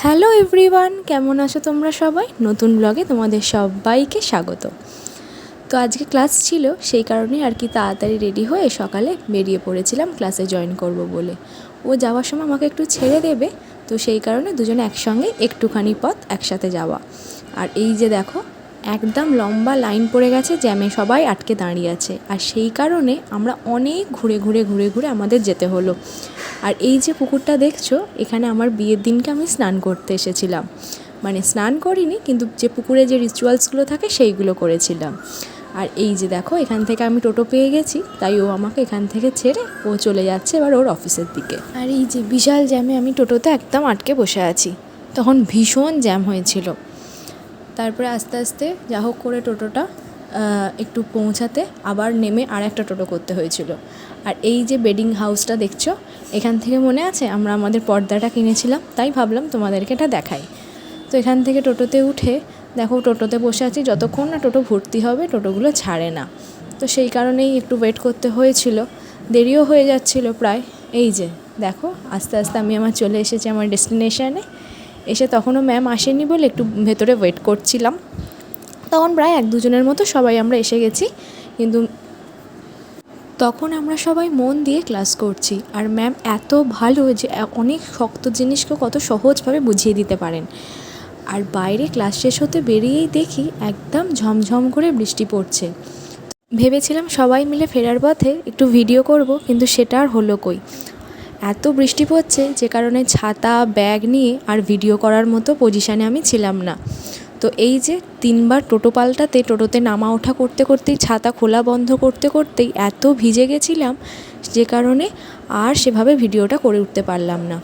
Hello everyone, কেমন আছো তোমরা সবাই? নতুন ব্লগে তোমাদের সবাইকে স্বাগত। তো আজকে ক্লাস ছিল, সেই কারণেই আর কি তাড়াতাড়ি রেডি হয়ে সকালে বেরিয়ে পড়েছিলাম ক্লাসে জয়েন করব বলে। ও যাওয়ার সময় আমাকে একটু ছেড়ে দেবে, তো সেই কারণে দুজনে একসঙ্গে একটুখানি পথ একসাথে যাওয়া। আর এই যে দেখো, একদম লম্বা লাইন পড়ে গেছে, জ্যামে সবাই আটকে দাঁড়িয়ে আছে। আর সেই কারণে আমরা অনেক ঘুরে ঘুরে আমাদের যেতে হলো। আর এই যে পুকুরটা দেখছো, এখানে আমার বিয়ের দিনকে আমি স্নান করতে এসেছিলাম। মানে স্নান করিনি, কিন্তু যে পুকুরে যে রিচুয়ালসগুলো থাকে সেইগুলো করেছিলাম। আর এই যে দেখো, এখান থেকে আমি টোটো পেয়ে গেছি, তাই ও আমাকে এখান থেকে ছেড়ে ও চলে যাচ্ছে এবার ওর অফিসের দিকে। আর এই যে বিশাল জ্যামে আমি টোটোতে একদম আটকে বসে আছি, তখন ভীষণ জ্যাম হয়েছিল। তারপরে আস্তে আস্তে যা হোক করে টোটোটা একটু পৌঁছাতে আবার নেমে আর একটা টোটো করতে হয়েছিল। আর এই যে বেডিং হাউসটা দেখছো, এখান থেকে মনে আছে আমরা আমাদের পর্দাটা কিনেছিলাম, তাই ভাবলাম তোমাদেরকে এটা দেখাই। তো এখান থেকে টোটোতে উঠে দেখো, টোটোতে বসে আছি, যতক্ষণ না টোটো ভর্তি হবে টোটোগুলো ছাড়ে না। তো সেই কারণেই একটু ওয়েট করতে হয়েছিল, দেরিও হয়ে যাচ্ছিল প্রায়। এই যে দেখো, আস্তে আস্তে আমি চলে এসেছি আমার ডেস্টিনেশানে। এসে তখনও ম্যাম আসেনি বলে একটু ভেতরে ওয়েট করছিলাম। তখন প্রায় 1-2 জনের মতো সবাই আমরা এসে গেছি, কিন্তু তখন আমরা সবাই মন দিয়ে ক্লাস করছি। আর ম্যাম এত ভালো যে অনেক শক্ত জিনিসকে কত সহজভাবে বুঝিয়ে দিতে পারেন। আর বাইরে ক্লাস শেষ হতে বেরিয়েই দেখি একদম ঝমঝম করে বৃষ্টি পড়ছে। ভেবেছিলাম সবাই মিলে ফেরার পথে একটু ভিডিও করব, কিন্তু সেটা আর হলো কই। এত বৃষ্টি পড়ছে যে কারণে ছাতা ব্যাগ নিয়ে আর ভিডিও করার মতো পজিশানে আমি ছিলাম না। তো এই যে 3বার টোটো পাল্টাতে, টোটোতে নামা ওঠা করতে করতেই, ছাতা খোলা বন্ধ করতে করতেই এত ভিজে গেছিলাম, যে কারণে আর সেভাবে ভিডিওটা করে উঠতে পারলাম না।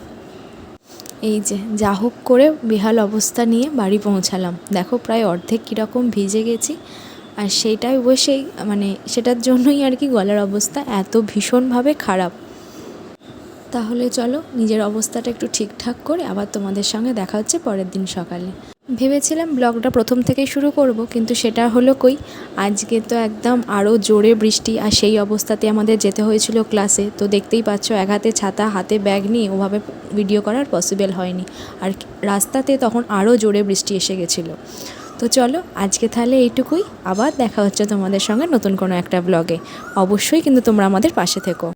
এই যে যা হোক করে বেহাল অবস্থা নিয়ে বাড়ি পৌঁছালাম। দেখো প্রায় অর্ধেক কীরকম ভিজে গেছি। আর সেইটাই অবশ্যই সেটার জন্যই আর কি গলার অবস্থা এত ভীষণভাবে খারাপ। তাহলে চলো নিজের অবস্থাটা একটু ঠিকঠাক করে আবার তোমাদের সঙ্গে দেখা হচ্ছে পরের দিন সকালে। ভেবেছিলাম ব্লগটা প্রথম থেকেই শুরু করব, কিন্তু সেটা হলো কই। আজকে তো একদম আরও জোরে বৃষ্টি, আর সেই অবস্থাতে আমাদের যেতে হয়েছিল ক্লাসে। তো দেখতেই পাচ্ছ, এক হাতে ছাতা হাতে ব্যাগ নিয়ে ওভাবে ভিডিও করার পসিবল হয়নি। আর রাস্তাতে তখন আরও জোরে বৃষ্টি এসে গেছিলো। তো চলো আজকে তাহলে এইটুকুই, আবার দেখা হচ্ছে তোমাদের সঙ্গে নতুন কোনো একটা ব্লগে। অবশ্যই কিন্তু তোমরা আমাদের পাশে থেকো।